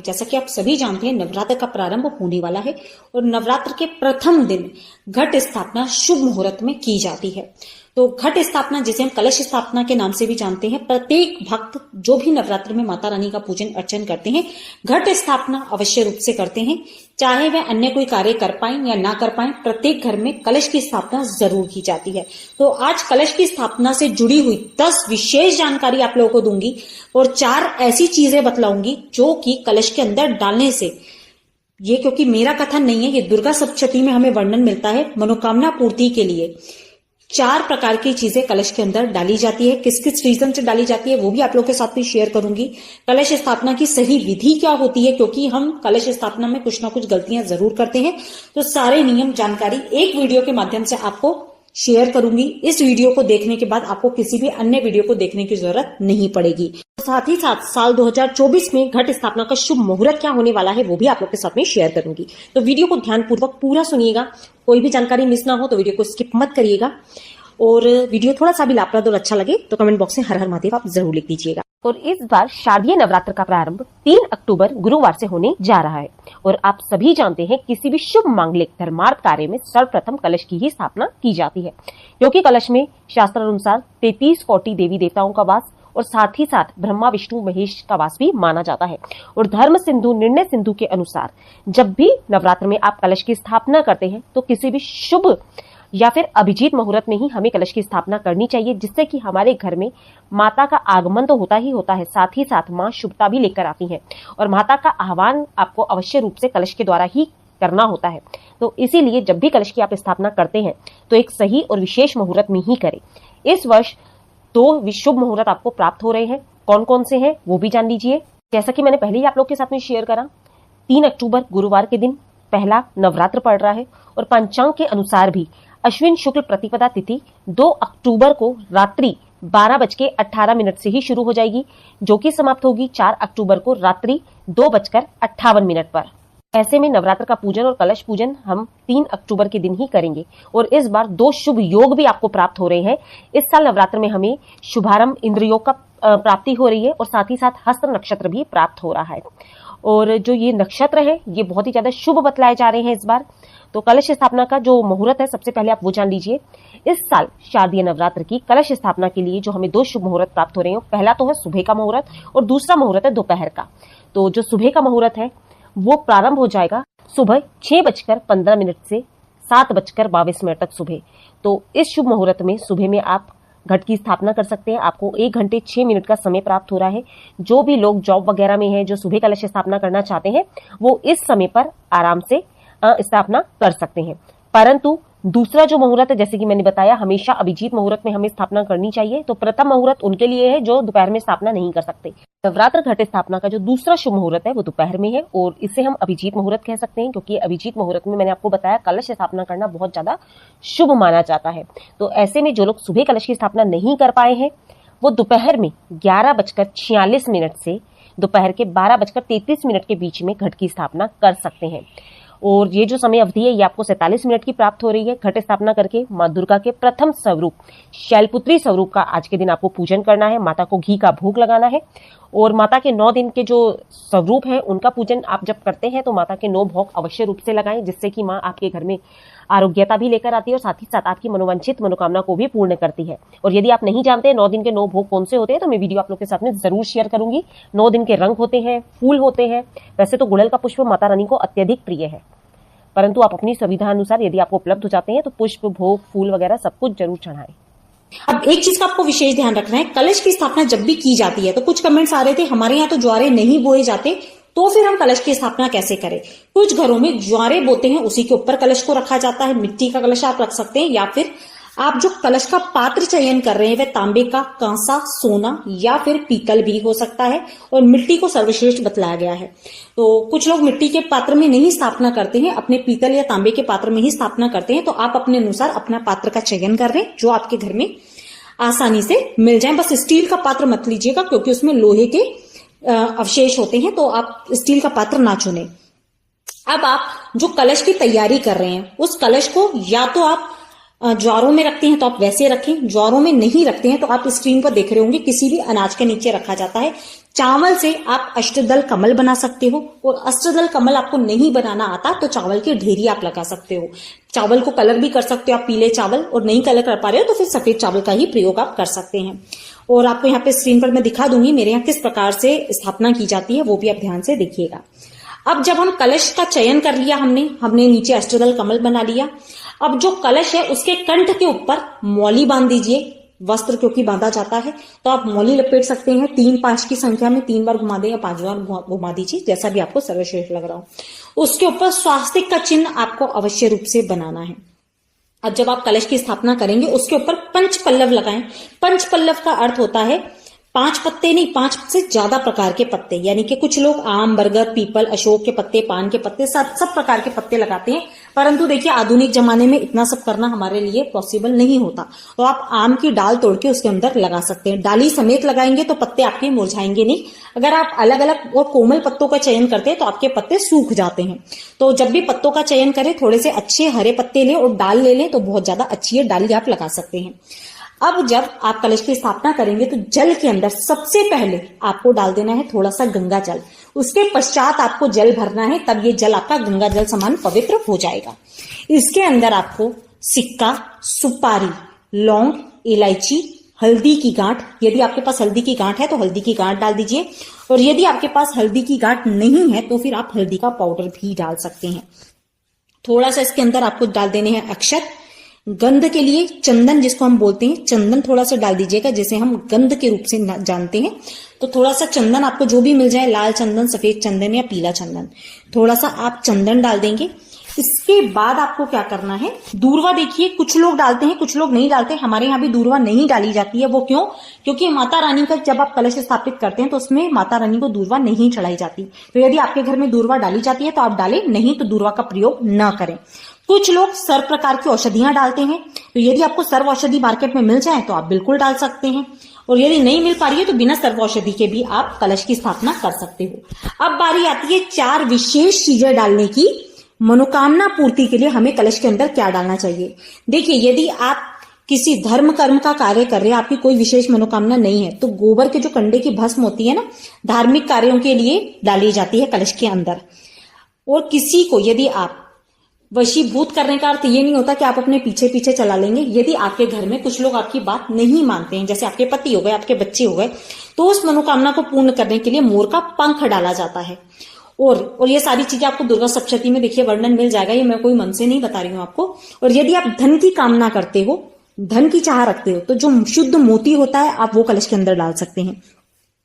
जैसा कि आप सभी जानते हैं, नवरात्र का प्रारंभ होने वाला है और नवरात्र के प्रथम दिन घट स्थापना शुभ मुहूर्त में की जाती है। तो घट स्थापना, जिसे हम कलश स्थापना के नाम से भी जानते हैं, प्रत्येक भक्त जो भी नवरात्र में माता रानी का पूजन अर्चन करते हैं, घट स्थापना अवश्य रूप से करते हैं। चाहे वह अन्य कोई कार्य कर पाए या ना कर पाए, प्रत्येक घर में कलश की स्थापना जरूर की जाती है। तो आज कलश की स्थापना से जुड़ी हुई 10 विशेष जानकारी आप लोगों को दूंगी और 4 ऐसी चीजें बतलाऊंगी जो कि कलश के अंदर डालने से, ये क्योंकि मेरा कथन नहीं है, ये दुर्गा सप्तशती में हमें वर्णन मिलता है, मनोकामना पूर्ति के लिए 4 प्रकार की चीजें कलश के अंदर डाली जाती है। किस किस रीजन से डाली जाती है वो भी आप लोगों के साथ भी शेयर करूंगी। कलश स्थापना की सही विधि क्या होती है, क्योंकि हम कलश स्थापना में कुछ ना कुछ गलतियां जरूर करते हैं। तो सारे नियम जानकारी एक वीडियो के माध्यम से आपको शेयर करूंगी। इस वीडियो को देखने के बाद आपको किसी भी अन्य वीडियो को देखने की जरूरत नहीं पड़ेगी। साथ ही साथ साल 2024 में घट स्थापना का शुभ मुहूर्त क्या होने वाला है वो भी आप लोग के साथ में शेयर करूंगी। तो वीडियो को ध्यानपूर्वक पूरा सुनिएगा, कोई भी जानकारी मिस ना हो तो वीडियो को स्किप मत करिएगा। और वीडियो थोड़ा सा भी लाभप्रद और अच्छा लगे तो कमेंट बॉक्स में हर हर महादेव आप जरूर लिख दीजिएगा। और इस बार शारदीय नवरात्र का प्रारंभ 3 अक्टूबर गुरुवार से होने जा रहा है। और आप सभी जानते हैं, किसी भी शुभ मांगलिक धर्मार्थ कार्य में सर्वप्रथम कलश की ही स्थापना की जाती है, क्योंकि कलश में शास्त्र अनुसार 33 कोटि देवी देवताओं का वास और साथ ही साथ ब्रह्मा विष्णु महेश का वास भी माना जाता है। और धर्म सिंधु निर्णय सिंधु के अनुसार जब भी नवरात्र में आप कलश की स्थापना करते हैं तो किसी भी शुभ या फिर अभिजीत मुहूर्त में ही हमें कलश की स्थापना करनी चाहिए, जिससे कि हमारे घर में माता का आगमन तो होता ही होता है, साथ ही साथ माँ शुभता भी लेकर आती हैं। और माता का आह्वान आपको अवश्य रूप से कलश के द्वारा ही करना होता है। तो इसीलिए जब भी कलश की आप स्थापना करते हैं तो एक सही और विशेष मुहूर्त में ही करें। इस वर्ष 2 शुभ मुहूर्त आपको प्राप्त हो रहे हैं। कौन कौन से हैं वो भी जान लीजिए। जैसा कि मैंने पहले ही आप लोग के साथ में शेयर करा, 3 अक्टूबर गुरुवार के दिन पहला नवरात्र पड़ रहा है और पंचांग के अनुसार भी अश्विन शुक्ल प्रतिपदा तिथि 2 अक्टूबर को रात्रि 12:18 से ही शुरू हो जाएगी, जो कि समाप्त होगी 4 अक्टूबर को रात्रि 2:58 पर। ऐसे में नवरात्र का पूजन और कलश पूजन हम 3 अक्टूबर के दिन ही करेंगे। और इस बार 2 शुभ योग भी आपको प्राप्त हो रहे हैं। इस साल नवरात्र में हमें शुभारंभ इंद्र योग का प्राप्ति हो रही है और साथ ही साथ हस्त नक्षत्र भी प्राप्त हो रहा है। और जो ये नक्षत्र है ये बहुत ही ज्यादा शुभ बतलाए जा रहे हैं इस बार। तो कलश स्थापना का जो मुहूर्त है सबसे पहले आप वो जान लीजिए। इस साल शारदीय नवरात्र की कलश स्थापना के लिए जो हमें 2 शुभ मुहूर्त प्राप्त हो रहे हैं, पहला तो है सुबह का मुहूर्त और दूसरा मुहूर्त है दोपहर का। तो जो सुबह का मुहूर्त है वो प्रारंभ हो जाएगा सुबह 6:15 से 7:22 तक सुबह। तो इस शुभ मुहूर्त में सुबह में आप घट की स्थापना कर सकते हैं। आपको 1 घंटे 6 मिनट का समय प्राप्त हो रहा है। जो भी लोग जॉब वगैरह में हैं, जो सुबह कलश स्थापना करना चाहते हैं, वो इस समय पर आराम से स्थापना कर सकते हैं। परंतु दूसरा जो मुहूर्त है, जैसे कि मैंने बताया, हमेशा अभिजीत मुहूर्त में हमें स्थापना करनी चाहिए। तो प्रथम मुहूर्त उनके लिए है जो दोपहर में स्थापना नहीं कर सकते। नवरात्र घट स्थापना का जो दूसरा शुभ मुहूर्त है वो दोपहर में है और इसे हम अभिजीत मुहूर्त कह सकते हैं, क्योंकि अभिजीत मुहूर्त में मैंने आपको बताया कलश स्थापना करना बहुत ज्यादा शुभ माना जाता है। तो ऐसे में जो लोग सुबह कलश की स्थापना नहीं कर पाए हैं वो दोपहर में 11:46 से दोपहर के 12:33 के बीच में घट की स्थापना कर सकते हैं। और ये जो समय अवधि है ये आपको 47 मिनट की प्राप्त हो रही है। घट स्थापना करके माँ दुर्गा के प्रथम स्वरूप शैलपुत्री स्वरूप का आज के दिन आपको पूजन करना है। माता को घी का भोग लगाना है और माता के 9 दिन के जो स्वरूप हैं उनका पूजन आप जब करते हैं तो माता के 9 भोग अवश्य रूप से लगाएं, जिससे कि माँ आपके घर में आरोग्यता भी लेकर आती है और साथ ही साथ आपकी मनोवांछित मनोकामना को भी पूर्ण करती है। और यदि आप नहीं जानते 9 दिन के 9 भोग कौन से होते हैं तो मैं वीडियो आप लोग के साथ में जरूर शेयर करूंगी। 9 दिन के रंग होते हैं, फूल होते हैं। वैसे तो गुड़हल का पुष्प माता रानी को अत्यधिक प्रिय है, परंतु आप अपनी सुविधा अनुसार यदि आपको उपलब्ध हो जाते हैं तो पुष्प, भोग, फूल वगैरह सब कुछ जरूर चढ़ाएं। अब एक चीज का आपको विशेष ध्यान रखना है, कलश की स्थापना जब भी की जाती है तो कुछ कमेंट्स आ रहे थे हमारे यहाँ तो ज्वारे नहीं बोए जाते, तो फिर हम कलश की स्थापना कैसे करें। कुछ घरों में ज्वारे बोते हैं, उसी के ऊपर कलश को रखा जाता है। मिट्टी का कलश आप रख सकते हैं या फिर आप जो कलश का पात्र चयन कर रहे हैं वह तांबे का, कांसा, सोना या फिर पीतल भी हो सकता है और मिट्टी को सर्वश्रेष्ठ बतलाया गया है। तो कुछ लोग मिट्टी के पात्र में नहीं स्थापना करते हैं, अपने पीतल या तांबे के पात्र में ही स्थापना करते हैं। तो आप अपने अनुसार अपना पात्र का चयन कर रहे हैं जो आपके घर में आसानी से मिल जाए। बस स्टील का पात्र मत लीजिएगा क्योंकि उसमें लोहे के अवशेष होते हैं, तो आप स्टील का पात्र ना चुने। अब आप जो कलश की तैयारी कर रहे हैं उस कलश को या तो आप ज्वारों में रखते हैं तो आप वैसे रखें, ज्वारों में नहीं रखते हैं तो आप स्क्रीन पर देख रहे होंगे किसी भी अनाज के नीचे रखा जाता है। चावल से आप अष्टदल कमल बना सकते हो, और अष्टदल कमल आपको नहीं बनाना आता तो चावल की ढेरी आप लगा सकते हो। चावल को कलर भी कर सकते हो आप पीले चावल, और नहीं कलर कर पा रहे हो तो फिर सफेद चावल का ही प्रयोग आप कर सकते हैं। और आपको यहाँ पे स्क्रीन पर मैं दिखा दूंगी मेरे यहाँ किस प्रकार से स्थापना की जाती है, वो भी आप ध्यान से देखिएगा। अब जब हम कलश का चयन कर लिया हमने नीचे अष्टदल कमल बना लिया। अब जो कलश है उसके कंठ के ऊपर मौली बांध दीजिए। वस्त्र क्योंकि बांधा जाता है तो आप मौली लपेट सकते हैं 3-5 की संख्या में, 3 बार घुमा दें या 5 बार घुमा दीजिए, जैसा भी आपको सर्वश्रेष्ठ लग रहा हो। उसके ऊपर स्वास्तिक का चिन्ह आपको अवश्य रूप से बनाना है। अब जब आप कलश की स्थापना करेंगे उसके ऊपर पंच पल्लव लगाएं। पंच पल्लव का अर्थ होता है 5 पत्ते नहीं, 5 से ज्यादा प्रकार के पत्ते, यानी कि कुछ लोग आम, बरगद, पीपल, अशोक के पत्ते, पान के पत्ते, सब प्रकार के पत्ते लगाते हैं। परंतु देखिए आधुनिक जमाने में इतना सब करना हमारे लिए पॉसिबल नहीं होता, तो आप आम की डाल तोड़ के उसके अंदर लगा सकते हैं। डाली समेत लगाएंगे तो पत्ते आपके मुरझाएंगे नहीं। अगर आप अलग अलग और कोमल पत्तों का चयन करते हैं तो आपके पत्ते सूख जाते हैं। तो जब भी पत्तों का चयन करें थोड़े से अच्छे हरे पत्ते लें और डाल ले लें तो बहुत ज्यादा अच्छी है डाली आप लगा सकते हैं। अब जब आप कलश की स्थापना करेंगे तो जल के अंदर सबसे पहले आपको डाल देना है थोड़ा सा गंगा जल। उसके पश्चात आपको जल भरना है, तब ये जल आपका गंगा जल समान पवित्र हो जाएगा। इसके अंदर आपको सिक्का, सुपारी, लौंग, इलायची, हल्दी की गांठ, यदि आपके पास हल्दी की गांठ है तो हल्दी की गांठ डाल दीजिए, और यदि आपके पास हल्दी की गांठ नहीं है तो फिर आप हल्दी का पाउडर भी डाल सकते हैं। थोड़ा सा इसके अंदर आपको डाल देने हैं अक्षत। गंध के लिए चंदन, जिसको हम बोलते हैं, चंदन थोड़ा सा डाल दीजिएगा, जिसे हम गंध के रूप से जानते हैं। तो थोड़ा सा चंदन आपको जो भी मिल जाए, लाल चंदन, सफेद चंदन या पीला चंदन, थोड़ा सा आप चंदन डाल देंगे। इसके बाद आपको क्या करना है, दूर्वा देखिए कुछ लोग डालते हैं कुछ लोग नहीं डालते। हमारे यहाँ भी दूर्वा नहीं डाली जाती है। वो क्यों? क्योंकि माता रानी का जब आप कलश स्थापित करते हैं तो उसमें माता रानी को दूर्वा नहीं चढ़ाई जाती। तो यदि आपके घर में दूर्वा डाली जाती है तो आप डालें, नहीं तो दूर्वा का प्रयोग न करें। कुछ लोग सर्व प्रकार की औषधियां डालते हैं, तो यदि आपको सर्व औषधि मार्केट में मिल जाए तो आप बिल्कुल डाल सकते हैं, और यदि नहीं मिल पा रही है तो बिना सर्व औषधि के भी आप कलश की स्थापना कर सकते हो। अब बारी आती है 4 विशेष चीजें डालने की। मनोकामना पूर्ति के लिए हमें कलश के अंदर क्या डालना चाहिए। देखिए यदि आप किसी धर्म कर्म का कार्य कर रहे हैं, आपकी कोई विशेष मनोकामना नहीं है, तो गोबर के जो कंडे की भस्म होती है ना, धार्मिक कार्यों के लिए डाली जाती है कलश के अंदर। और किसी को यदि आप वशीभूत करने का अर्थ ये नहीं होता कि आप अपने पीछे पीछे चला लेंगे। यदि आपके घर में कुछ लोग आपकी बात नहीं मानते हैं, जैसे आपके पति हो गए, आपके बच्चे हो गए, तो उस मनोकामना को पूर्ण करने के लिए मोर का पंख डाला जाता है। और ये सारी चीजें आपको दुर्गा सप्तशती में देखिए वर्णन मिल जाएगा, ये मैं कोई मन से नहीं बता रही हूं आपको। और यदि आप धन की कामना करते हो, धन की चाह रखते हो, तो जो शुद्ध मोती होता है आप वो कलश के अंदर डाल सकते हैं।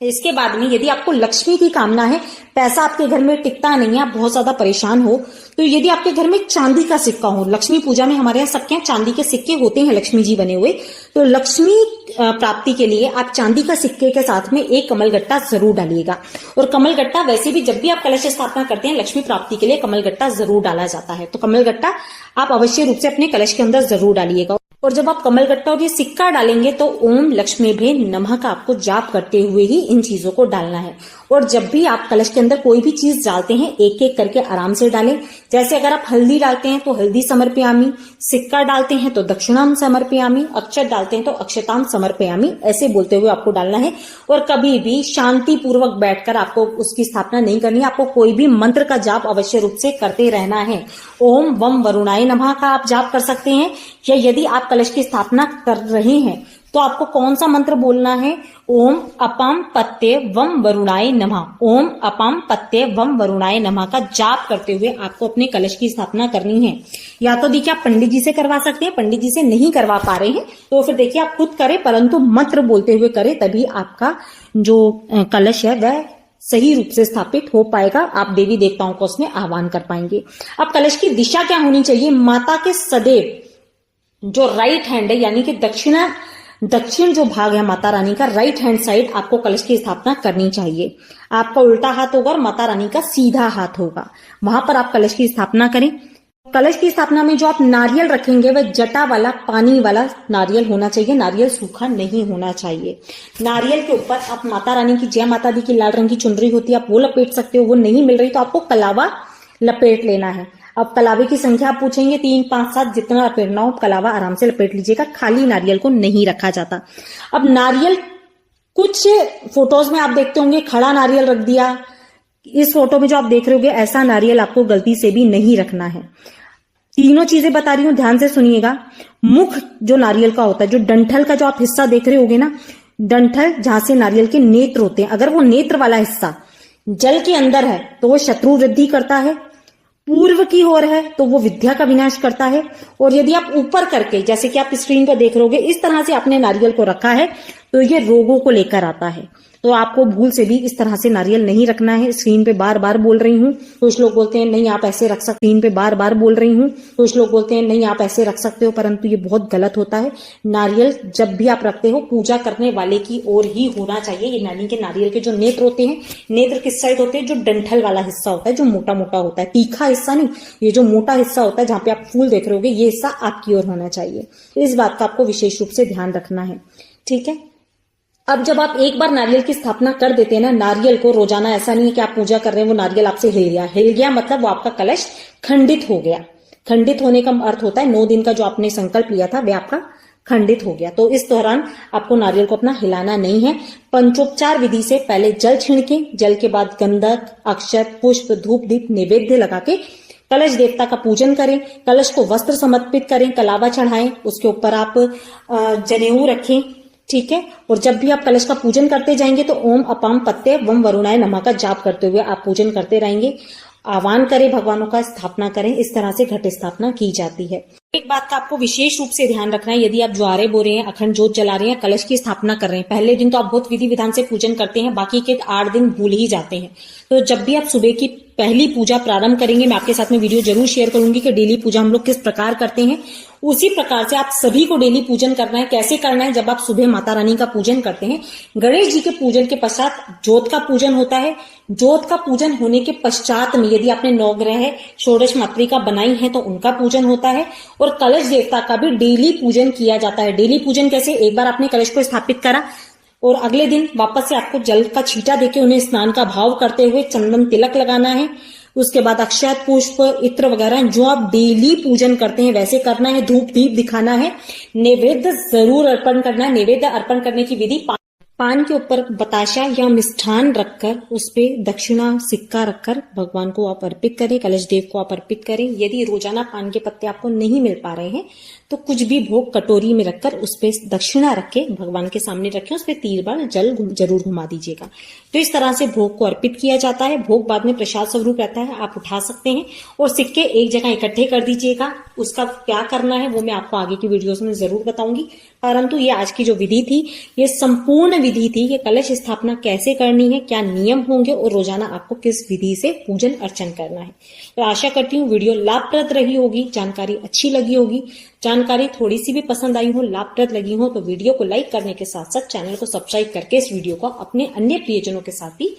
इसके बाद में यदि आपको लक्ष्मी की कामना है, पैसा आपके घर में टिकता नहीं है, आप बहुत ज्यादा परेशान हो, तो यदि आपके घर में चांदी का सिक्का हो, लक्ष्मी पूजा में हमारे यहाँ सबके यहाँ चांदी के सिक्के होते हैं, लक्ष्मी जी बने हुए, तो लक्ष्मी प्राप्ति के लिए आप चांदी का सिक्के के साथ में एक कमलगट्टा जरूर डालिएगा। और कमलगट्टा वैसे भी जब भी आप कलश स्थापना करते हैं, लक्ष्मी प्राप्ति के लिए कमलगट्टा जरूर डाला जाता है, तो कमलगट्टा आप अवश्य रूप से अपने कलश के अंदर जरूर डालिएगा। और जब आप कमलगट्टा और ये सिक्का डालेंगे तो ओम लक्ष्मीभ्ये नमः का आपको जाप करते हुए ही इन चीजों को डालना है। और जब भी आप कलश के अंदर कोई भी चीज डालते हैं, एक एक करके आराम से डालें। जैसे अगर आप हल्दी डालते हैं तो हल्दी समर्पयामि, सिक्का डालते हैं तो दक्षिणाम समर्पयामि, अक्षत डालते हैं तो अक्षताम समर्पयामि, ऐसे बोलते हुए आपको डालना है। और कभी भी शांति पूर्वक बैठकर आपको उसकी स्थापना नहीं करनी है, आपको कोई भी मंत्र का जाप अवश्य रूप से करते रहना है। ओम वम वरुणाय नमः का आप जाप कर सकते हैं, या यदि आप कलश की स्थापना कर रहे हैं तो आपको कौन सा मंत्र बोलना है, ओम अपाम पत्ते वम वरुणाय नमः, ओम अपाम पत्ते वम वरुणाय नमः का जाप करते हुए आपको अपने कलश की स्थापना करनी है। या तो देखिए आप पंडित जी से करवा सकते हैं, पंडित जी से नहीं करवा पा रहे हैं तो फिर देखिए आप खुद करें, परंतु मंत्र बोलते हुए करें, तभी आपका जो कलश है वह सही रूप से स्थापित हो पाएगा। आप देवी देवताओं को उसमें आह्वान कर पाएंगे। अब कलश की दिशा क्या होनी चाहिए, माता के सदैव जो राइट हैंड है, यानी कि दक्षिण जो भाग है माता रानी का, राइट हैंड साइड आपको कलश की स्थापना करनी चाहिए। आपका उल्टा हाथ होगा और माता रानी का सीधा हाथ होगा, वहां पर आप कलश की स्थापना करें। कलश की स्थापना में जो आप नारियल रखेंगे वह जटा वाला, पानी वाला नारियल होना चाहिए, नारियल सूखा नहीं होना चाहिए। नारियल के ऊपर आप माता रानी की, जय माता दी की लाल रंग की चुनरी होती है, आप वो लपेट सकते हो। वो नहीं मिल रही तो आपको कलावा लपेट लेना है। अब कलावे की संख्या आप पूछेंगे 3, 5, 7 जितना लपेटना हो कलावा आराम से लपेट लीजिएगा, खाली नारियल को नहीं रखा जाता। अब नारियल कुछ फोटोज में आप देखते होंगे खड़ा नारियल रख दिया, इस फोटो में जो आप देख रहे होगे ऐसा नारियल आपको गलती से भी नहीं रखना है। तीनों चीजें बता रही हूं, ध्यान से सुनिएगा। मुख जो नारियल का होता है, जो डंठल का जो आप हिस्सा देख रहे होगे ना, डंठल जहां से नारियल के नेत्र होते हैं, अगर वो नेत्र वाला हिस्सा जल के अंदर है तो वो शत्रु वृद्धि करता है, पूर्व की ओर है तो वो विद्या का विनाश करता है, और यदि आप ऊपर करके जैसे कि आप स्क्रीन पर देख रहे होगे इस तरह से आपने नारियल को रखा है तो ये रोगों को लेकर आता है। तो आपको भूल से भी इस तरह से नारियल नहीं रखना है। स्क्रीन पे बार बार बोल रही हूँ, कुछ लोग बोलते हैं नहीं आप ऐसे रख सकते, स्क्रीन पे बार बार बोल रही हूँ, कुछ लोग बोलते हैं नहीं आप ऐसे रख सकते हो, परंतु ये बहुत गलत होता है। नारियल जब भी आप रखते हो पूजा करने वाले की ओर ही होना चाहिए। ये यानी कि नारियल के जो नेत्र होते हैं, नेत्र किस साइड होते हैं, जो डंठल वाला हिस्सा होता है, जो मोटा मोटा होता है, तीखा हिस्सा नहीं, ये जो मोटा हिस्सा होता है जहां पे आप फूल देख रहे होगे ये हिस्सा आपकी ओर होना चाहिए। इस बात का आपको विशेष रूप से ध्यान रखना है, ठीक है। अब जब आप एक बार नारियल की स्थापना कर देते हैं ना, नारियल को रोजाना ऐसा नहीं है कि आप पूजा कर रहे हैं वो नारियल आपसे हिल गया मतलब वो आपका कलश खंडित हो गया। खंडित होने का अर्थ होता है 9 दिन का जो आपने संकल्प लिया था वह आपका खंडित हो गया। तो इस दौरान आपको नारियल को अपना हिलाना नहीं है। पंचोपचार विधि से पहले जल छिड़के, जल के बाद गंधक, अक्षत, पुष्प, धूप, दीप, नैवेद्य लगा के कलश देवता का पूजन करें। कलश को वस्त्र समर्पित करें, कलावा चढ़ाएं, उसके ऊपर आप जनेऊ रखें, ठीक है। और जब भी आप कलश का पूजन करते जाएंगे तो ओम अपाम पत्ते वम वरुणाय नमः का जाप करते हुए आप पूजन करते रहेंगे। आह्वान करें, भगवानों का स्थापना करें, इस तरह से घट स्थापना की जाती है। एक बात का आपको विशेष रूप से ध्यान रखना है, यदि आप ज्वारे बो रहे हैं, अखंड जोत जला रहे हैं, कलश की स्थापना कर रहे हैं, पहले दिन तो आप बहुत विधि विधान से पूजन करते हैं, बाकी के 8 दिन भूल ही जाते हैं। तो जब भी आप सुबह की पहली पूजा प्रारंभ करेंगे, मैं आपके साथ में वीडियो जरूर शेयर करूंगी कि डेली पूजा हम लोग किस प्रकार करते हैं। उसी प्रकार से आप सभी को डेली पूजन करना है। कैसे करना है? जब आप सुबह माता रानी का पूजन करते हैं, गणेश जी के पूजन के पश्चात ज्योत का पूजन होता है। ज्योत का पूजन होने के पश्चात में यदि आपने नवग्रह षोडश मातृका बनाई है तो उनका पूजन होता है, और कलश देवता का भी डेली पूजन किया जाता है। डेली पूजन कैसे? एक बार आपने कलश को स्थापित करा और अगले दिन वापस से आपको जल का छींटा देके उन्हें स्नान का भाव करते हुए चंदन तिलक लगाना है। उसके बाद अक्षत, पुष्प, इत्र वगैरह जो आप डेली पूजन करते हैं वैसे करना है। धूप दीप दिखाना है, नैवेद्य जरूर अर्पण करना है। नैवेद्य अर्पण करने की विधि, पान के ऊपर बताशा या मिष्ठान रखकर उस पे दक्षिणा सिक्का रखकर भगवान को आप अर्पित करें, कलश देव को आप अर्पित करें। यदि रोजाना पान के पत्ते आपको नहीं मिल पा रहे हैं तो कुछ भी भोग कटोरी में रखकर उस पे दक्षिणा रख के भगवान के सामने रखें, उस पे 3 बार जल जरूर घुमा दीजिएगा। तो इस तरह से भोग को अर्पित किया जाता है। भोग बाद में प्रसाद स्वरूप रहता है, आप उठा सकते हैं, और सिक्के एक जगह इकट्ठे कर दीजिएगा। उसका क्या करना है वो मैं आपको आगे की वीडियोस में जरूर बताऊंगी, परंतु ये आज की जो विधि थी ये संपूर्ण विधि थी कि कलश स्थापना कैसे करनी है, क्या नियम होंगे और रोजाना आपको किस विधि से पूजन अर्चन करना है। तो आशा करती हूँ वीडियो लाभप्रद रही होगी, जानकारी अच्छी लगी होगी। जानकारी थोड़ी सी भी पसंद आई हो, लाभप्रद लगी हो तो वीडियो को लाइक करने के साथ साथ चैनल को सब्सक्राइब करके इस वीडियो को अपने अन्य प्रियजनों के साथ भी